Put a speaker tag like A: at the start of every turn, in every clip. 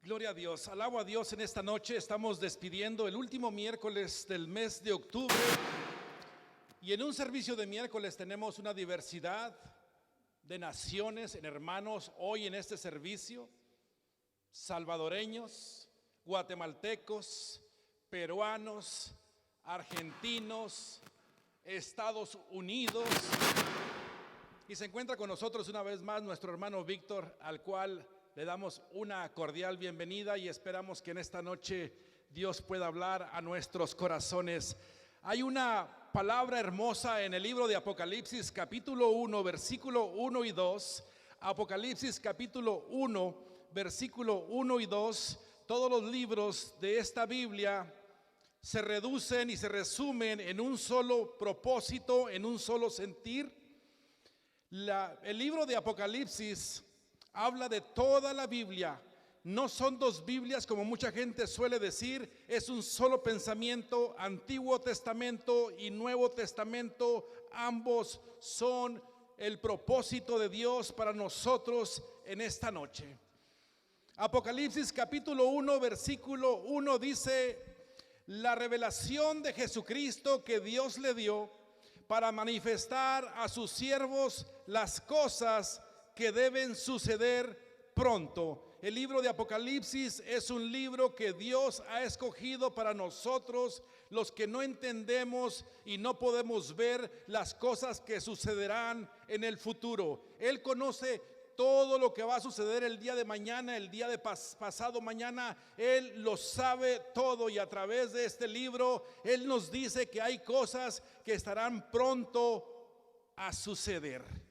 A: Gloria a Dios, alabo a Dios en esta noche. Estamos despidiendo el último miércoles del mes de octubre y en un servicio de miércoles tenemos una diversidad de naciones, en hermanos, hoy en este servicio, salvadoreños, guatemaltecos, peruanos, argentinos, Estados Unidos, y se encuentra con nosotros una vez más nuestro hermano Víctor, al cual le damos una cordial bienvenida y esperamos que en esta noche Dios pueda hablar a nuestros corazones. Hay una palabra hermosa en el libro de Apocalipsis capítulo 1, versículo 1 y 2. Apocalipsis capítulo 1, versículo 1 y 2. Todos los libros de esta Biblia se reducen y se resumen en un solo propósito, en un solo sentir. El libro de Apocalipsis habla de toda la Biblia. No son dos Biblias como mucha gente suele decir, es un solo pensamiento. Antiguo Testamento y Nuevo Testamento, ambos son el propósito de Dios para nosotros en esta noche. Apocalipsis capítulo 1, versículo 1 dice: la revelación de Jesucristo que Dios le dio para manifestar a sus siervos las cosas que deben suceder pronto. El libro de Apocalipsis es un libro que Dios ha escogido para nosotros, los que no entendemos y no podemos ver las cosas que sucederán en el futuro. Él conoce todo lo que va a suceder el día de mañana, el día de pasado mañana. Él lo sabe todo, y a través de este libro Él nos dice que hay cosas que estarán pronto a suceder.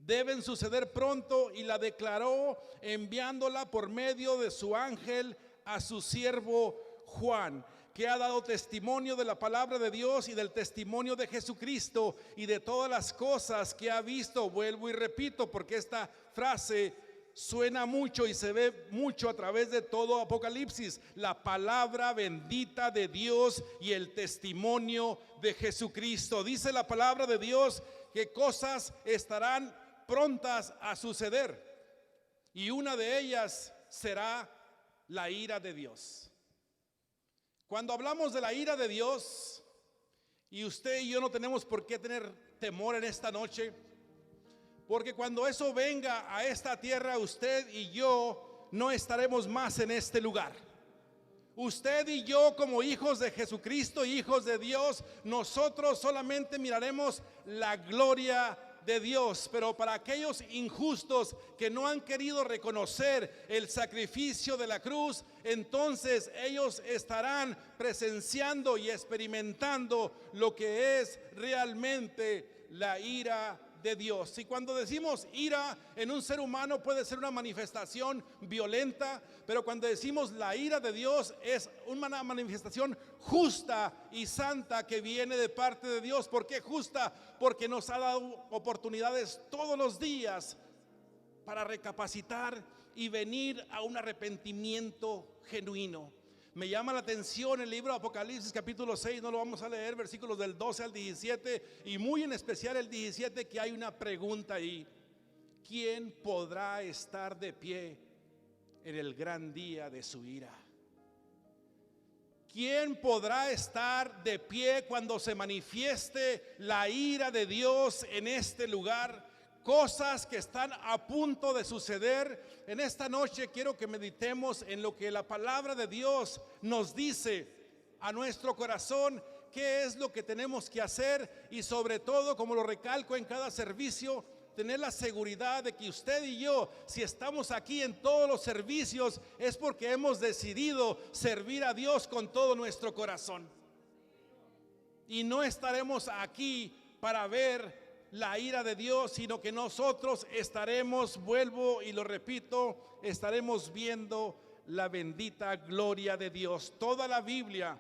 A: Deben suceder pronto, y la declaró enviándola por medio de su ángel a su siervo Juan, que ha dado testimonio de la palabra de Dios y del testimonio de Jesucristo y de todas las cosas que ha visto. Vuelvo y repito, porque esta frase suena mucho y se ve mucho a través de todo Apocalipsis: la palabra bendita de Dios y el testimonio de Jesucristo. Dice la palabra de Dios que cosas estarán prontas a suceder, y una de ellas será la ira de Dios. Cuando hablamos de la ira de Dios, y usted y yo no tenemos por qué tener temor en esta noche, porque cuando eso venga a esta tierra, usted y yo no estaremos más en este lugar. Usted y yo, como hijos de Jesucristo, hijos de Dios, nosotros solamente miraremos la gloria de Dios. Pero para aquellos injustos que no han querido reconocer el sacrificio de la cruz, entonces ellos estarán presenciando y experimentando lo que es realmente la ira de Dios. Y cuando decimos ira en un ser humano, puede ser una manifestación violenta, pero cuando decimos la ira de Dios, es una manifestación justa y santa que viene de parte de Dios. ¿Por qué justa? Porque nos ha dado oportunidades todos los días para recapacitar y venir a un arrepentimiento genuino. Me llama la atención el libro de Apocalipsis capítulo 6, no lo vamos a leer, versículos del 12 al 17, y muy en especial el 17, que hay una pregunta ahí: ¿quién podrá estar de pie en el gran día de su ira? ¿Quién podrá estar de pie cuando se manifieste la ira de Dios en este lugar? Cosas que están a punto de suceder. En esta noche quiero que meditemos en lo que la palabra de Dios nos dice a nuestro corazón, qué es lo que tenemos que hacer, y sobre todo, como lo recalco en cada servicio, tener la seguridad de que usted y yo, si estamos aquí en todos los servicios, es porque hemos decidido servir a Dios con todo nuestro corazón, y no estaremos aquí para ver la ira de Dios, sino que nosotros estaremos, vuelvo y lo repito, estaremos viendo la bendita gloria de Dios. Toda la Biblia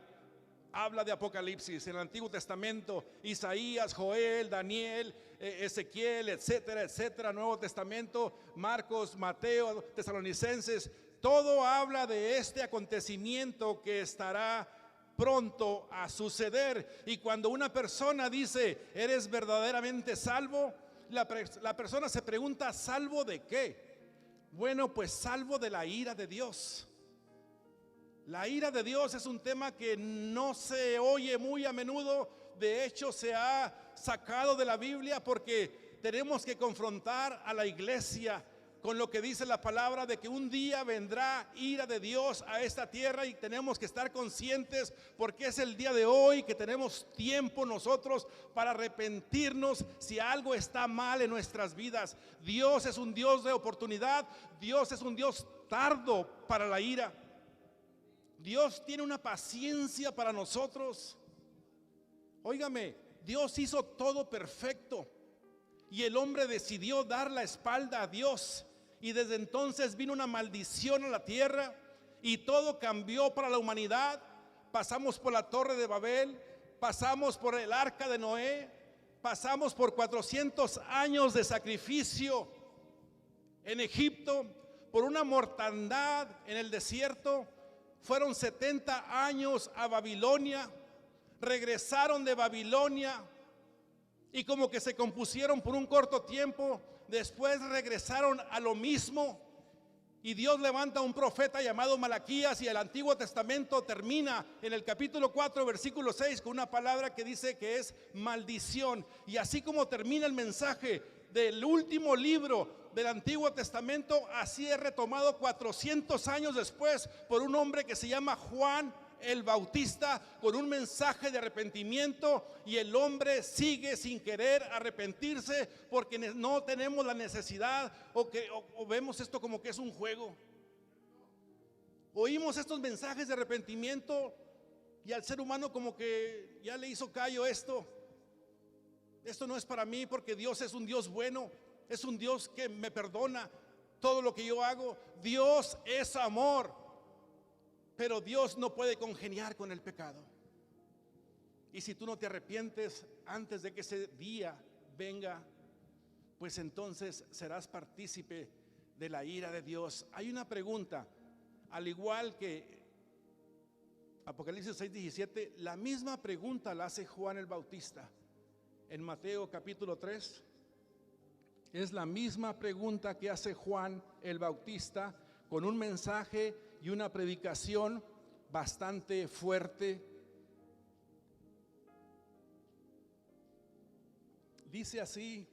A: habla de Apocalipsis. En el Antiguo Testamento, Isaías, Joel, Daniel, Ezequiel, etcétera, etcétera. Nuevo Testamento, Marcos, Mateo, Tesalonicenses, todo habla de este acontecimiento que estará pronto a suceder. Y cuando una persona dice: ¿eres verdaderamente salvo?, la persona se pregunta: ¿salvo de qué? Bueno, pues salvo de la ira de Dios. La ira de Dios es un tema que no se oye muy a menudo. De hecho, se ha sacado de la Biblia porque tenemos que confrontar a la iglesia con lo que dice la palabra de que un día vendrá ira de Dios a esta tierra, y tenemos que estar conscientes porque es el día de hoy que tenemos tiempo nosotros para arrepentirnos si algo está mal en nuestras vidas. Dios es un Dios de oportunidad. Dios es un Dios tardo para la ira. Dios tiene una paciencia para nosotros. Óigame, Dios hizo todo perfecto y el hombre decidió dar la espalda a Dios, y desde entonces vino una maldición a la tierra y todo cambió para la humanidad. Pasamos por la Torre de Babel, pasamos por el arca de Noé, pasamos por 400 años de sacrificio en Egipto, por una mortandad en el desierto. Fueron 70 años a Babilonia, regresaron de Babilonia y como que se compusieron por un corto tiempo, después regresaron a lo mismo. Y Dios levanta un profeta llamado Malaquías, y el Antiguo Testamento termina en el capítulo 4, versículo 6, con una palabra que dice que es maldición. Y así como termina el mensaje del último libro del Antiguo Testamento, así es retomado 400 años después por un hombre que se llama Juan el Bautista, con un mensaje de arrepentimiento, y el hombre sigue sin querer arrepentirse porque no tenemos la necesidad, o vemos esto como que es un juego. Oímos estos mensajes de arrepentimiento y al ser humano como que ya le hizo callo esto no es para mí, porque Dios es un Dios bueno, es un Dios que me perdona todo lo que yo hago. Dios es amor, pero Dios no puede congeniar con el pecado. Y si tú no te arrepientes antes de que ese día venga, pues entonces serás partícipe de la ira de Dios. Hay una pregunta, al igual que Apocalipsis 6:17, la misma pregunta la hace Juan el Bautista en Mateo capítulo 3. Es la misma pregunta que hace Juan el Bautista, con un mensaje y una predicación bastante fuerte. Dice así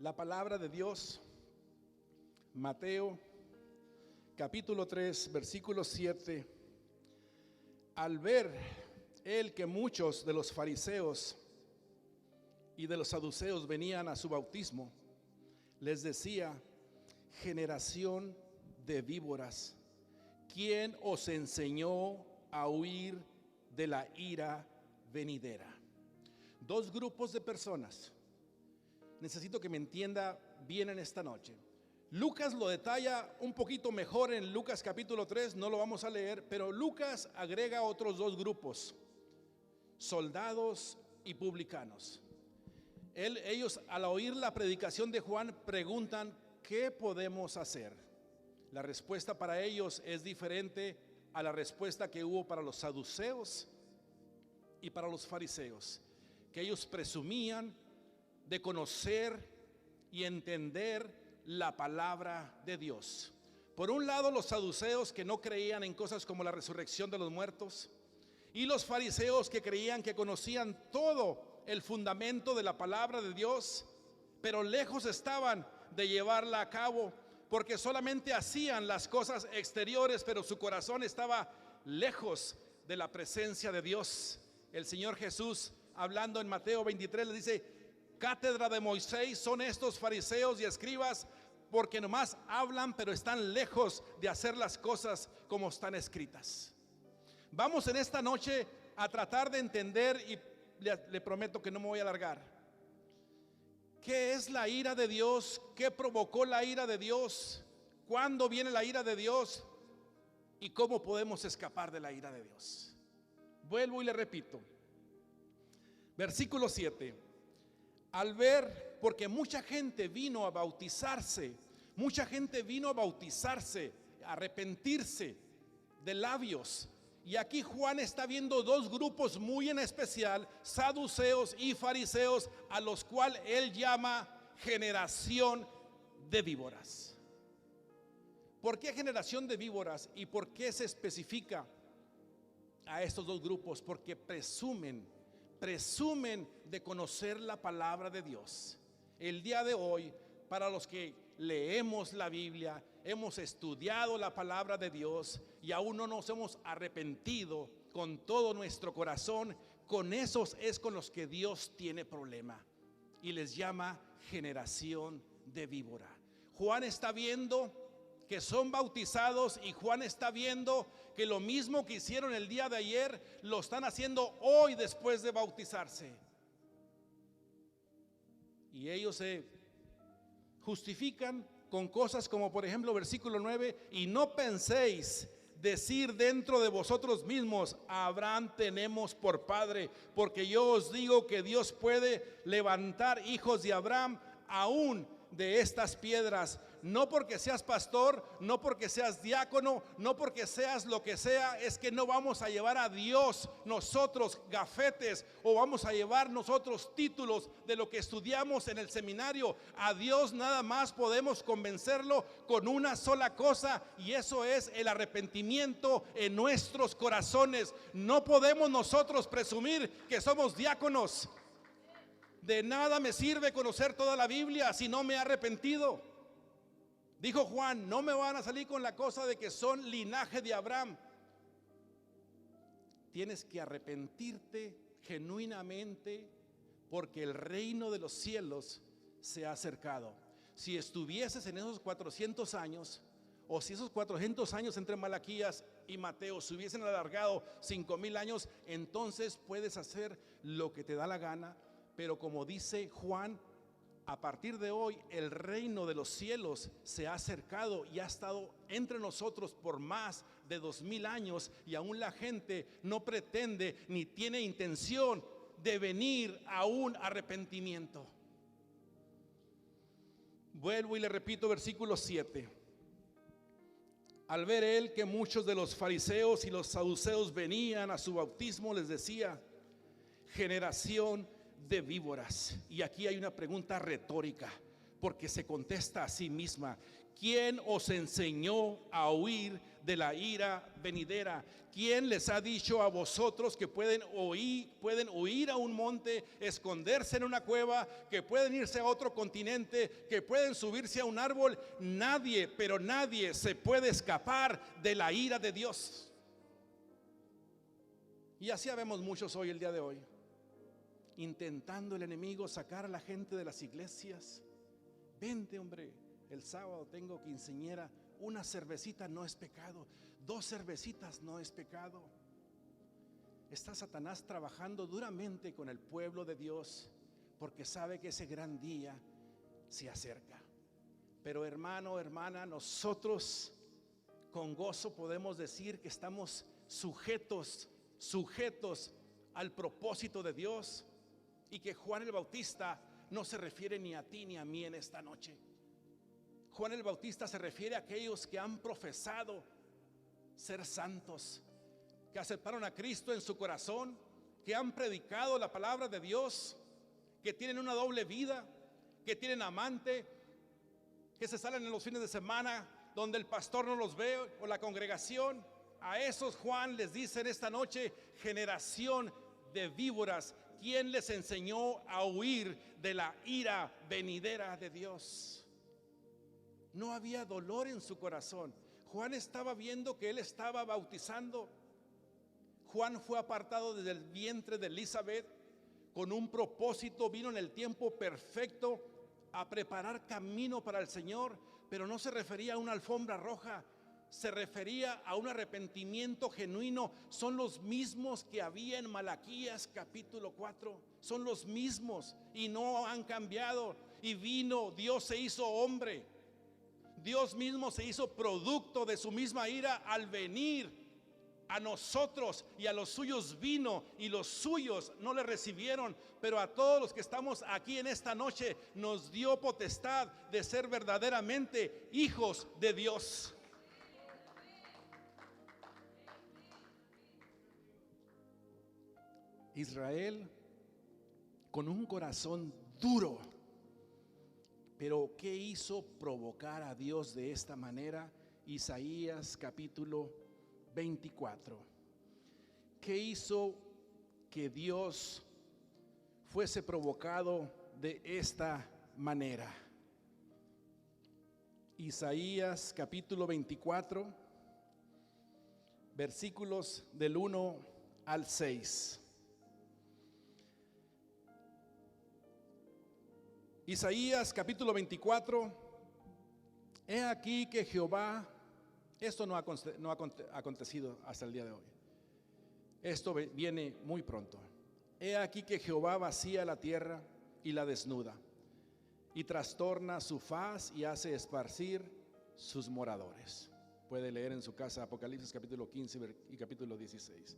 A: la palabra de Dios, Mateo capítulo 3, versículo 7. Al ver él que muchos de los fariseos y de los saduceos venían a su bautismo, les decía: generación de víboras, ¿quién os enseñó a huir de la ira venidera? Dos grupos de personas. Necesito que me entienda bien en esta noche. Lucas lo detalla un poquito mejor en Lucas capítulo 3, no lo vamos a leer, pero Lucas agrega otros dos grupos: soldados y publicanos. Ellos, al oír la predicación de Juan, preguntan: ¿qué podemos hacer? La respuesta para ellos es diferente a la respuesta que hubo para los saduceos y para los fariseos, que ellos presumían de conocer y entender la palabra de Dios. Por un lado, los saduceos, que no creían en cosas como la resurrección de los muertos, y los fariseos, que creían que conocían todo el fundamento de la palabra de Dios, pero lejos estaban de llevarla a cabo, porque solamente hacían las cosas exteriores, pero su corazón estaba lejos de la presencia de Dios. El Señor Jesús, hablando en Mateo 23, le dice: cátedra de Moisés son estos fariseos y escribas, porque nomás hablan, pero están lejos de hacer las cosas como están escritas. Vamos en esta noche a tratar de entender, y le prometo que no me voy a alargar, ¿qué es la ira de Dios? ¿Qué provocó la ira de Dios? ¿Cuándo viene la ira de Dios? ¿Y cómo podemos escapar de la ira de Dios? Vuelvo y le repito. Versículo 7. Al ver, porque mucha gente vino a bautizarse, a arrepentirse de labios. Y aquí Juan está viendo dos grupos muy en especial: saduceos y fariseos, a los cuales él llama generación de víboras. ¿Por qué generación de víboras y por qué se especifica a estos dos grupos? Porque presumen de conocer la palabra de Dios. El día de hoy, para los que leemos la Biblia, hemos estudiado la palabra de Dios y aún no nos hemos arrepentido con todo nuestro corazón, con esos es con los que Dios tiene problema y les llama generación de víbora. Juan está viendo que son bautizados y Juan está viendo que lo mismo que hicieron el día de ayer lo están haciendo hoy después de bautizarse. Y ellos se justifican con cosas como, por ejemplo, versículo 9: y no penséis decir dentro de vosotros mismos: a Abraham tenemos por padre, porque yo os digo que Dios puede levantar hijos de Abraham aún de estas piedras. No porque seas pastor, no porque seas diácono, no porque seas lo que sea, es que no vamos a llevar a Dios nosotros gafetes o vamos a llevar nosotros títulos de lo que estudiamos en el seminario. A Dios nada más podemos convencerlo con una sola cosa, y eso es el arrepentimiento en nuestros corazones. No podemos nosotros presumir que somos diáconos. De nada me sirve conocer toda la Biblia si no me he arrepentido. Dijo Juan: no me van a salir con la cosa de que son linaje de Abraham. Tienes que arrepentirte genuinamente, porque el reino de los cielos se ha acercado. Si estuvieses en esos 400 años, o si esos 400 años entre Malaquías y Mateo se hubiesen alargado 5000 años, entonces puedes hacer lo que te da la gana. Pero como dice Juan, a partir de hoy el reino de los cielos se ha acercado y ha estado entre nosotros por más de 2000 años, y aún la gente no pretende ni tiene intención de venir a un arrepentimiento. Vuelvo y le repito versículo 7. Al ver él que muchos de los fariseos y los saduceos venían a su bautismo, les decía: generación de víboras. Y aquí hay una pregunta retórica, porque se contesta a sí misma: ¿quién os enseñó a huir de la ira venidera? ¿Quién les ha dicho a vosotros que pueden huir a un monte, esconderse en una cueva, que pueden irse a otro continente, que pueden subirse a un árbol? Nadie, pero nadie se puede escapar de la ira de Dios. Y así vemos muchos hoy, el día de hoy, intentando el enemigo sacar a la gente de las iglesias. Vente, hombre, el sábado tengo quinceañera, una cervecita no es pecado, 2 cervecitas no es pecado. Está Satanás trabajando duramente con el pueblo de Dios, porque sabe que ese gran día se acerca. Pero hermano, hermana, nosotros con gozo podemos decir que estamos sujetos al propósito de Dios, y que Juan el Bautista no se refiere ni a ti ni a mí en esta noche. Juan el Bautista se refiere a aquellos que han profesado ser santos, que aceptaron a Cristo en su corazón, que han predicado la palabra de Dios, que tienen una doble vida, que tienen amante, que se salen en los fines de semana donde el pastor no los ve o la congregación. A esos Juan les dice en esta noche: generación de víboras. ¿Quién les enseñó a huir de la ira venidera de Dios? No había dolor en su corazón. Juan estaba viendo que él estaba bautizando. Juan fue apartado desde el vientre de Elizabeth con un propósito. Vino en el tiempo perfecto a preparar camino para el Señor, pero no se refería a una alfombra roja, se refería a un arrepentimiento genuino. Son los mismos que había en Malaquías capítulo 4, son los mismos y no han cambiado. Y vino, Dios se hizo hombre, Dios mismo se hizo producto de su misma ira al venir a nosotros, y a los suyos vino y los suyos no le recibieron. Pero a todos los que estamos aquí en esta noche nos dio potestad de ser verdaderamente hijos de Dios. Israel con un corazón duro, pero ¿qué hizo? Provocar a Dios de esta manera Isaías capítulo 24. ¿Qué hizo que Dios fuese provocado de esta manera? Isaías capítulo 24, versículos del 1 al 6. Isaías capítulo 24. He aquí que Jehová, esto no ha acontecido hasta el día de hoy, esto viene muy pronto. He aquí que Jehová vacía la tierra y la desnuda, y trastorna su faz y hace esparcir sus moradores. Puede leer en su casa Apocalipsis capítulo 15 y capítulo 16.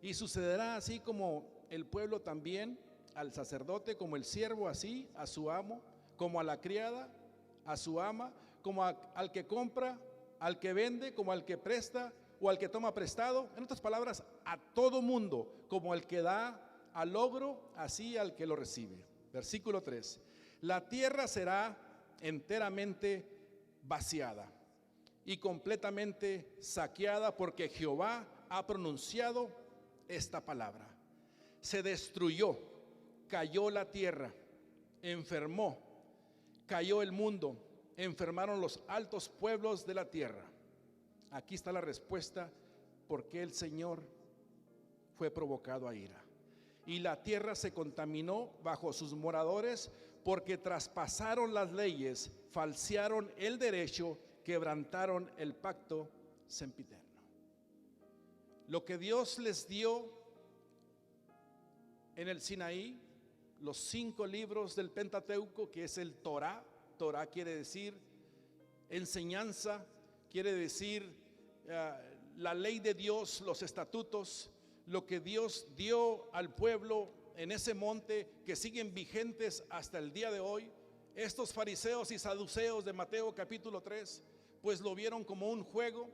A: Y sucederá así como el pueblo también al sacerdote, como el siervo así a su amo, como a la criada a su ama, como al que compra, al que vende, como al que presta o al que toma prestado. En otras palabras, a todo mundo, como el que da al logro, así al que lo recibe. Versículo 3. La tierra será enteramente vaciada y completamente saqueada, porque Jehová ha pronunciado esta palabra. Se destruyó, cayó la tierra, enfermó, cayó el mundo, enfermaron los altos pueblos de la tierra. Aquí está la respuesta por qué el Señor fue provocado a ira. Y la tierra se contaminó bajo sus moradores, porque traspasaron las leyes, falsearon el derecho, quebrantaron el pacto sempiterno. Lo que Dios les dio en el Sinaí, los 5 libros del Pentateuco, que es el Torá. Torá quiere decir enseñanza, quiere decir la ley de Dios, los estatutos, lo que Dios dio al pueblo en ese monte, que siguen vigentes hasta el día de hoy. Estos fariseos y saduceos de Mateo capítulo 3, pues lo vieron como un juego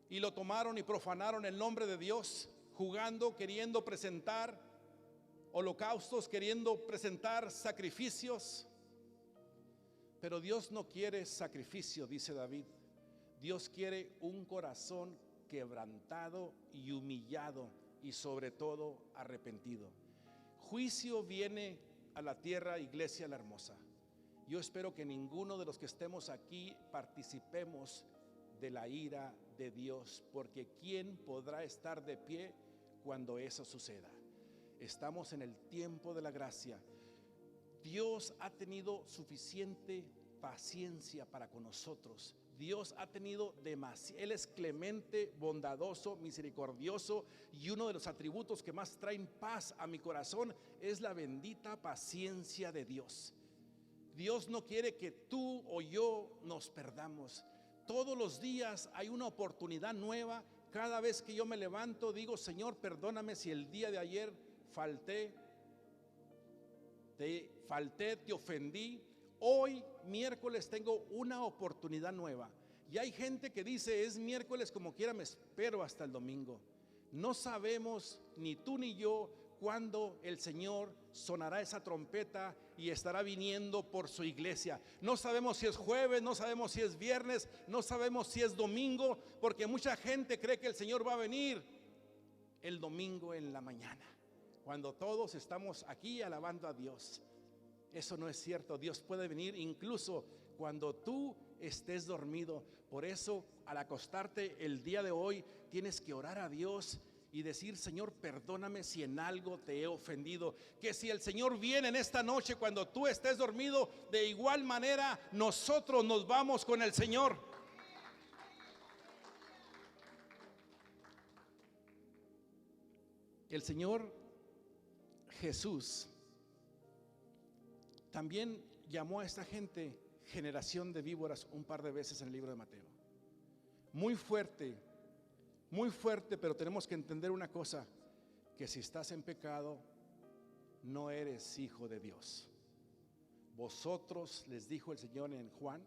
A: y lo tomaron y profanaron el nombre de Dios, jugando, queriendo presentar holocaustos, queriendo presentar sacrificios. Pero Dios no quiere sacrificio, dice David. Dios quiere un corazón quebrantado y humillado, y sobre todo arrepentido. Juicio viene a la tierra, iglesia la hermosa. Yo espero que ninguno de los que estemos aquí participemos de la ira de Dios, porque ¿quién podrá estar de pie cuando eso suceda? Estamos en el tiempo de la gracia. Dios ha tenido suficiente paciencia para con nosotros. Dios ha tenido demasiado. Él es clemente, bondadoso, misericordioso, y uno de los atributos que más traen paz a mi corazón es la bendita paciencia de Dios. Dios no quiere que tú o yo nos perdamos. Todos los días hay una oportunidad nueva. Cada vez que yo me levanto digo: Señor, perdóname si el día de ayer falté, te ofendí. Hoy, miércoles, tengo una oportunidad nueva. Y hay gente que dice: es miércoles, como quiera me espero hasta el domingo. No sabemos, ni tú ni yo, cuándo el Señor sonará esa trompeta y estará viniendo por su iglesia. No sabemos si es jueves, no sabemos si es viernes, no sabemos si es domingo, porque mucha gente cree que el Señor va a venir el domingo en la mañana, cuando todos estamos aquí alabando a Dios. Eso no es cierto. Dios puede venir incluso cuando tú estés dormido. Por eso, al acostarte el día de hoy, tienes que orar a Dios y decir: Señor, perdóname si en algo te he ofendido. Que si el Señor viene en esta noche cuando tú estés dormido, de igual manera nosotros nos vamos con el Señor. El Señor Jesús también llamó a esta gente generación de víboras un par de veces en el libro de Mateo. Muy fuerte, pero tenemos que entender una cosa: que si estás en pecado, no eres hijo de Dios. Vosotros, les dijo el Señor en Juan,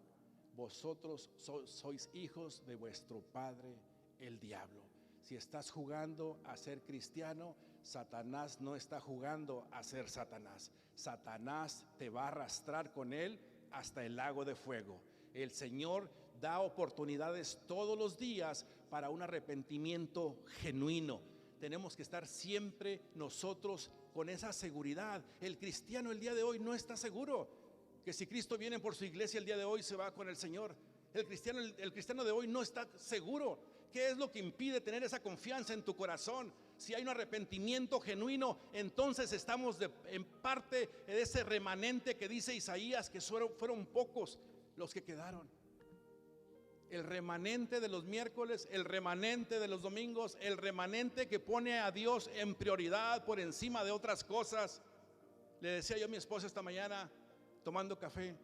A: vosotros sois hijos de vuestro padre el diablo. Si estás jugando a ser cristiano, Satanás no está jugando a ser Satanás. Satanás te va a arrastrar con él hasta el lago de fuego. El Señor da oportunidades todos los días para un arrepentimiento genuino. Tenemos que estar siempre nosotros con esa seguridad. El cristiano el día de hoy no está seguro que si Cristo viene por su iglesia el día de hoy se va con el Señor. El cristiano de hoy no está seguro. ¿Qué es lo que impide tener esa confianza en tu corazón? Si hay un arrepentimiento genuino, entonces estamos en parte de ese remanente que dice Isaías, que fueron pocos los que quedaron. El remanente de los miércoles, el remanente de los domingos, el remanente que pone a Dios en prioridad por encima de otras cosas. Le decía yo a mi esposa esta mañana, tomando café,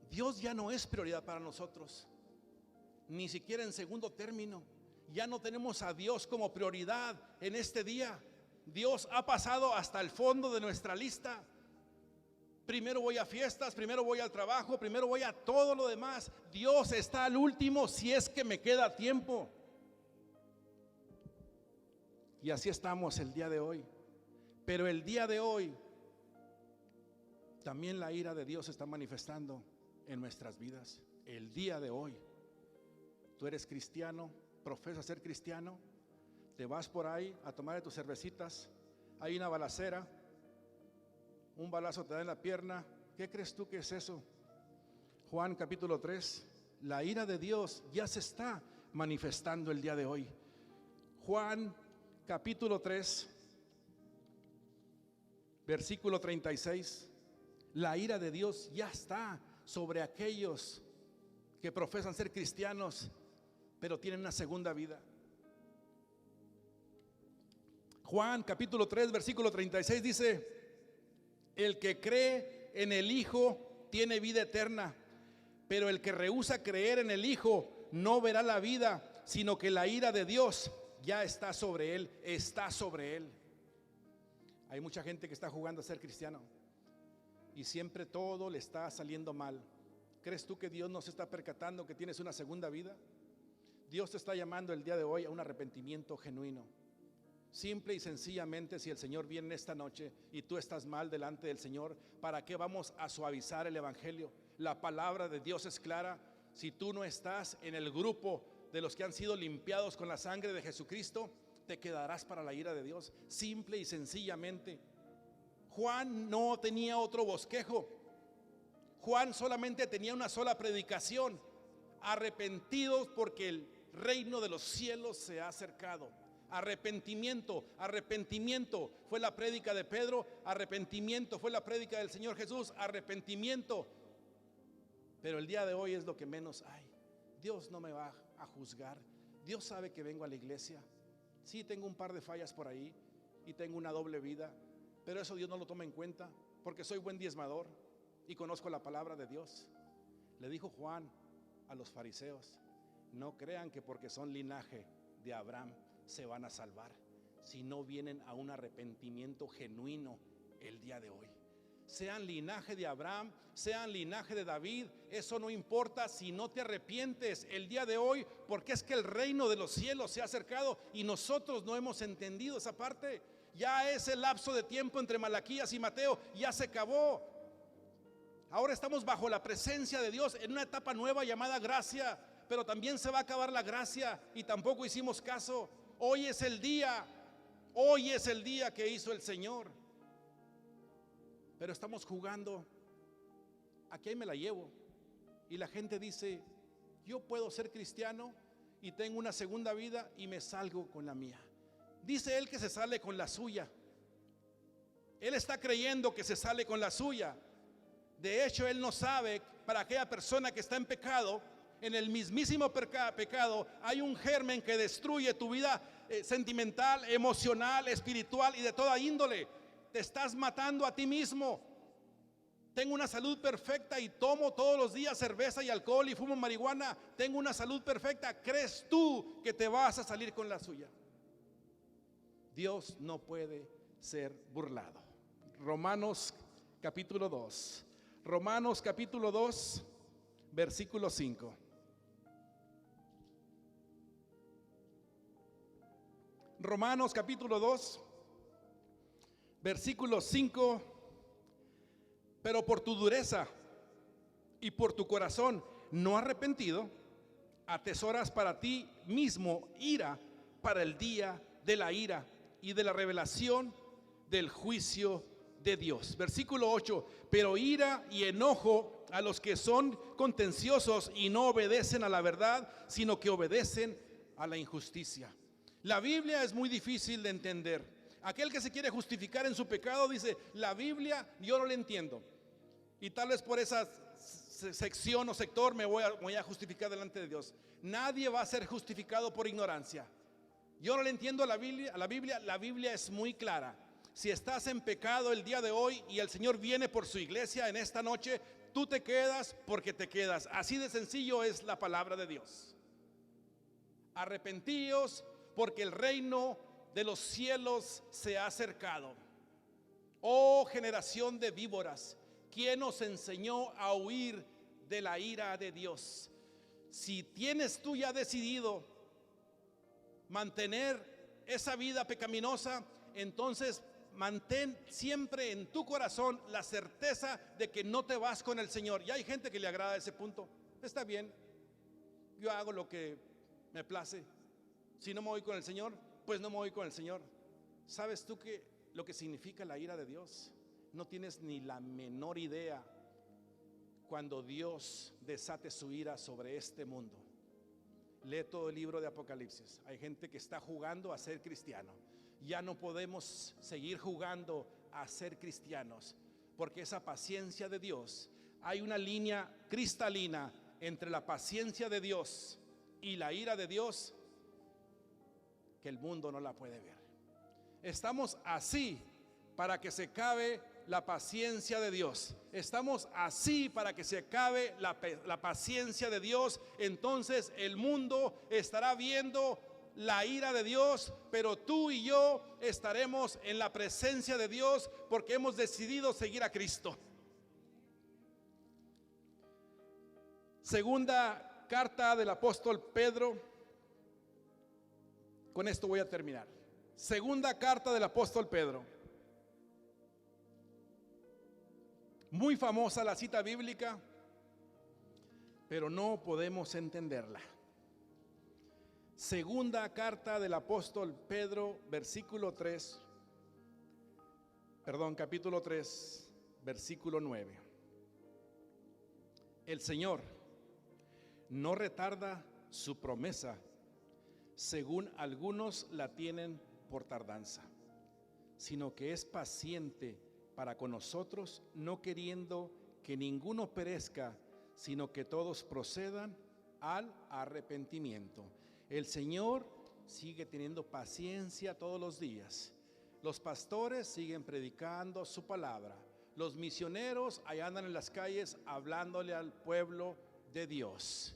A: Dios ya no es prioridad para nosotros, ni siquiera en segundo término. Ya no tenemos a Dios como prioridad en este día. Dios ha pasado hasta el fondo de nuestra lista. Primero voy a fiestas, primero voy al trabajo, primero voy a todo lo demás. Dios está al último si es que me queda tiempo. Y así estamos el día de hoy. Pero el día de hoy también la ira de Dios se está manifestando en nuestras vidas. El día de hoy. Tú eres cristiano, profesas ser cristiano, te vas por ahí a tomar de tus cervecitas, hay una balacera, un balazo te da en la pierna. ¿Qué crees tú que es eso? Juan capítulo 3, la ira de Dios ya se está manifestando el día de hoy. Juan capítulo 3, versículo 36, la ira de Dios ya está sobre aquellos que profesan ser cristianos, pero tienen una segunda vida. Juan capítulo 3, versículo 36 dice: el que cree en el Hijo tiene vida eterna, pero el que rehúsa creer en el Hijo no verá la vida, sino que la ira de Dios ya está sobre él, está sobre él. Hay mucha gente que está jugando a ser cristiano y siempre todo le está saliendo mal. ¿Crees tú que Dios no se está percatando que tienes una segunda vida? Dios te está llamando el día de hoy a un arrepentimiento genuino. Simple y sencillamente, si el Señor viene esta noche y tú estás mal delante del Señor, ¿para qué vamos a suavizar el evangelio? La palabra de Dios es clara. Si tú no estás en el grupo de los que han sido limpiados con la sangre de Jesucristo, te quedarás para la ira de Dios. Simple y sencillamente. Juan no tenía otro bosquejo. Juan solamente tenía una sola predicación: arrepentidos porque el reino de los cielos se ha acercado. Arrepentimiento, arrepentimiento fue la prédica de Pedro, arrepentimiento fue la prédica del Señor Jesús, arrepentimiento. Pero el día de hoy es lo que menos hay. Dios no me va a juzgar. Dios sabe que vengo a la iglesia. Sí, tengo un par de fallas por ahí y tengo una doble vida, pero eso Dios no lo toma en cuenta, porque soy buen diezmador y conozco la palabra de Dios. Le dijo Juan a los fariseos: no crean que porque son linaje de Abraham se van a salvar, si no vienen a un arrepentimiento genuino el día de hoy. Sean linaje de Abraham, sean linaje de David, eso no importa si no te arrepientes el día de hoy, porque es que el reino de los cielos se ha acercado y nosotros no hemos entendido esa parte. Ya ese lapso de tiempo entre Malaquías y Mateo ya se acabó. Ahora estamos bajo la presencia de Dios en una etapa nueva llamada gracia, pero también se va a acabar la gracia y tampoco hicimos caso. Hoy es el día que hizo el Señor, pero estamos jugando aquí me la llevo. Y la gente dice: yo puedo ser cristiano y tengo una segunda vida y me salgo con la mía. Dice él que se sale con la suya. Él está creyendo que se sale con la suya. De hecho, él no sabe, para aquella persona que está en pecado, en el mismísimo pecado hay un germen que destruye tu vida sentimental, emocional, espiritual y de toda índole. Te estás matando a ti mismo. Tengo una salud perfecta y tomo todos los días cerveza y alcohol y fumo marihuana. Tengo una salud perfecta. ¿Crees tú que te vas a salir con la suya? Dios no puede ser burlado. Romanos capítulo 2. Romanos capítulo 2, versículo 5. Romanos capítulo 2, versículo 5. Pero por tu dureza y por tu corazón no arrepentido, atesoras para ti mismo ira para el día de la ira y de la revelación del juicio de Dios. Versículo 8, pero ira y enojo a los que son contenciosos y no obedecen a la verdad, sino que obedecen a la injusticia. La Biblia es muy difícil de entender. Aquel que se quiere justificar en su pecado dice, la Biblia yo no la entiendo. Y tal vez por esa sección o sector me voy a justificar delante de Dios. Nadie va a ser justificado por ignorancia. Yo no le entiendo a la Biblia es muy clara. Si estás en pecado el día de hoy y el Señor viene por su iglesia en esta noche, tú te quedas porque te quedas. Así de sencillo es la palabra de Dios. Arrepentíos porque el reino de los cielos se ha acercado. Oh generación de víboras, ¿quién os enseñó a huir de la ira de Dios? Si tienes tú ya decidido mantener esa vida pecaminosa, entonces mantén siempre en tu corazón la certeza de que no te vas con el Señor. Y hay gente que le agrada ese punto. Está bien, yo hago lo que me place. Si no me voy con el Señor, pues no me voy con el Señor. ¿Sabes tú lo que significa la ira de Dios? No tienes ni la menor idea cuando Dios desate su ira sobre este mundo. Lee todo el libro de Apocalipsis. Hay gente que está jugando a ser cristiano. Ya no podemos seguir jugando a ser cristianos, porque esa paciencia de Dios, hay una línea cristalina entre la paciencia de Dios y la ira de Dios que el mundo no la puede ver. Estamos así para que se acabe la paciencia de Dios. Estamos así para que se acabe la paciencia de Dios. Entonces el mundo estará viendo la ira de Dios, pero tú y yo estaremos en la presencia de Dios porque hemos decidido seguir a Cristo. Segunda carta del apóstol Pedro. Con esto voy a terminar. Segunda carta del apóstol Pedro. Muy famosa la cita bíblica, pero no podemos entenderla. Segunda carta del apóstol Pedro, capítulo 3, versículo 9. El Señor no retarda su promesa, según algunos la tienen por tardanza, sino que es paciente para con nosotros, no queriendo que ninguno perezca, sino que todos procedan al arrepentimiento. El Señor sigue teniendo paciencia todos los días. Los pastores siguen predicando su palabra. Los misioneros ahí andan en las calles hablándole al pueblo de Dios.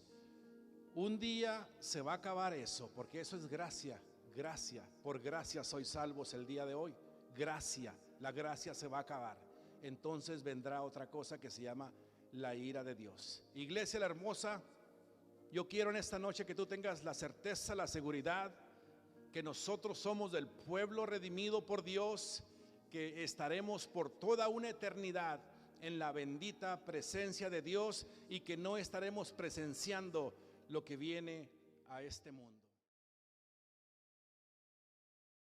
A: Un día se va a acabar eso, porque eso es gracia. Gracia, por gracia sois salvos el día de hoy. Gracia, la gracia se va a acabar. Entonces vendrá otra cosa que se llama la ira de Dios. Iglesia la hermosa, yo quiero en esta noche que tú tengas la certeza, la seguridad que nosotros somos del pueblo redimido por Dios, que estaremos por toda una eternidad en la bendita presencia de Dios y que no estaremos presenciando lo que viene a este mundo.